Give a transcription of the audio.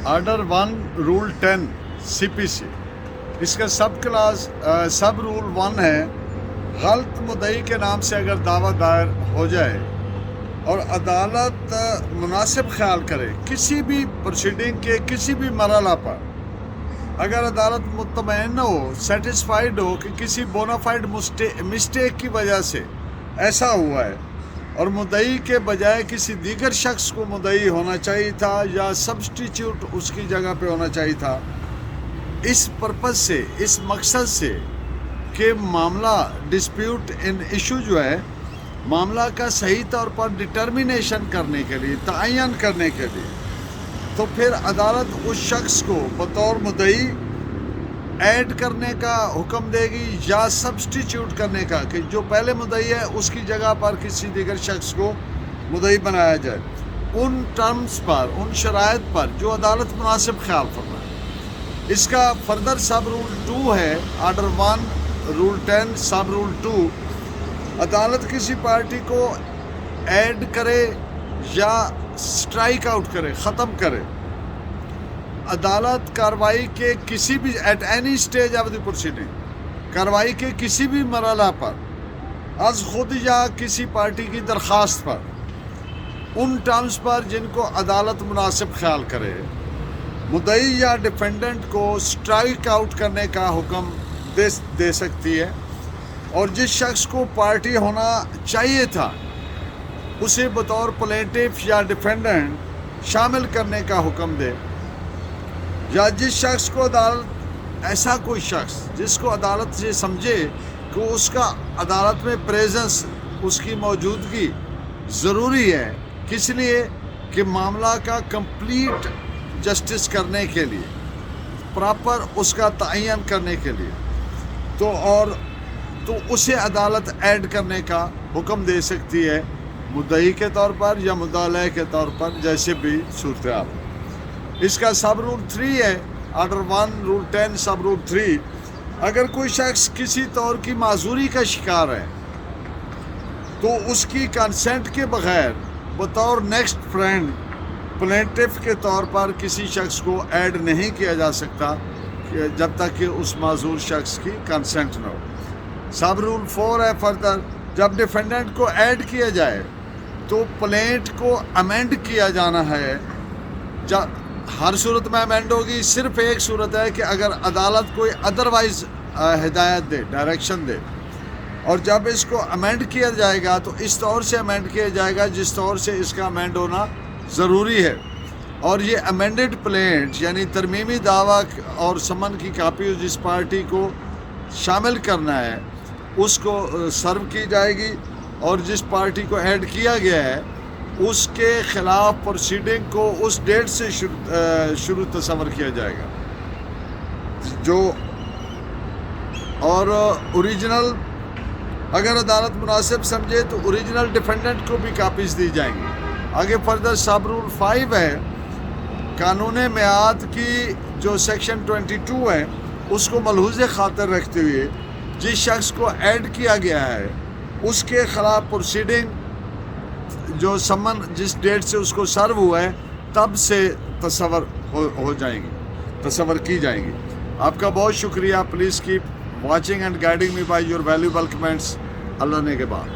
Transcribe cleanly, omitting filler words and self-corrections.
Order 1 role 10 CPC، اس کا سب role 1 ہے، غلط مدعی کے نام سے اگر دعویٰ دائر ہو جائے اور عدالت مناسب خیال کرے کسی بھی پروسیڈنگ کے کسی بھی مرحلہ پر، اگر عدالت مطمئن ہو، سیٹسفائیڈ ہو کہ کسی بونافائیڈ مسٹیک کی وجہ سے ایسا ہوا ہے اور مدعی کے بجائے کسی دیگر شخص کو مدعی ہونا چاہیے تھا یا سبسٹیچیوٹ اس کی جگہ پہ ہونا چاہیے تھا، اس پرپس سے، اس مقصد سے کہ معاملہ ڈسپیوٹ ان ایشو جو ہے، معاملہ کا صحیح طور پر ڈٹرمینیشن کرنے کے لیے، تعین کرنے کے لیے، تو پھر عدالت اس شخص کو بطور مدعی ایڈ کرنے کا حکم دے گی یا سبسٹیچیوٹ کرنے کا، کہ جو پہلے مدعی ہے اس کی جگہ پر کسی دیگر شخص کو مدعی بنایا جائے، ان ٹرمز پر، ان شرائط پر جو عدالت مناسب خیال فرمائے۔ اس کا فردر سب رول 2 ہے، آرڈر 1 رول 10 سب رول 2، عدالت کسی پارٹی کو ایڈ کرے یا سٹرائک آؤٹ کرے، ختم کرے، عدالت کارروائی کے کسی بھی at any stage of the proceeding, کارروائی کے کسی بھی مرحلہ پر، از خود یا کسی پارٹی کی درخواست پر، ان ٹرمز پر جن کو عدالت مناسب خیال کرے، مدعی یا ڈیفینڈنٹ کو سٹرائک آؤٹ کرنے کا حکم دے سکتی ہے، اور جس شخص کو پارٹی ہونا چاہیے تھا اسے بطور پلینٹف یا ڈیفینڈنٹ شامل کرنے کا حکم دے، یا جس شخص کو عدالت، ایسا کوئی شخص جس کو عدالت سے سمجھے کہ اس کا عدالت میں پریزنس، اس کی موجودگی ضروری ہے، کس لیے کہ معاملہ کا کمپلیٹ جسٹس کرنے کے لیے، پراپر اس کا تعین کرنے کے لیے، تو اسے عدالت ایڈ کرنے کا حکم دے سکتی ہے، مدعی کے طور پر یا مدعا علیہ کے طور پر، جیسے بھی صورتحال۔ اس کا سب رول 3 ہے، آرڈر 1 رول 10 سب رول 3، اگر کوئی شخص کسی طور کی معذوری کا شکار ہے تو اس کی کنسنٹ کے بغیر بطور نیکسٹ فرینڈ پلینٹف کے طور پر کسی شخص کو ایڈ نہیں کیا جا سکتا جب تک کہ اس معذور شخص کی کنسنٹ نہ ہو۔ سب رول 4 ہے فردر، جب ڈیفینڈنٹ کو ایڈ کیا جائے تو پلینٹ کو امینڈ کیا جانا ہے، ہر صورت میں امینڈ ہوگی، صرف ایک صورت ہے کہ اگر عدالت کوئی ادروائز ہدایت دے، ڈائریکشن دے، اور جب اس کو امینڈ کیا جائے گا تو اس طور سے امینڈ کیا جائے گا جس طور سے اس کا امینڈ ہونا ضروری ہے، اور یہ امینڈڈ پلینٹ یعنی ترمیمی دعویٰ اور سمن کی کاپی جس پارٹی کو شامل کرنا ہے اس کو سرو کی جائے گی، اور جس پارٹی کو ایڈ کیا گیا ہے اس کے خلاف پروسیڈنگ کو اس ڈیٹ سے شروع تصور کیا جائے گا، اور اوریجنل، اگر عدالت مناسب سمجھے تو اوریجنل ڈیفینڈنٹ کو بھی کاپیز دی جائیں گی۔ آگے فردر سب رول 5 ہے، قانون میعاد کی جو سیکشن 22 ہے اس کو ملحوظ خاطر رکھتے ہوئے جس شخص کو ایڈ کیا گیا ہے اس کے خلاف پروسیڈنگ جو سمن جس ڈیٹ سے اس کو سرو ہوا ہے تب سے تصور کی جائیں گی۔ آپ کا بہت شکریہ، please keep watching and guiding me by your valuable comments. Allah نے کے بعد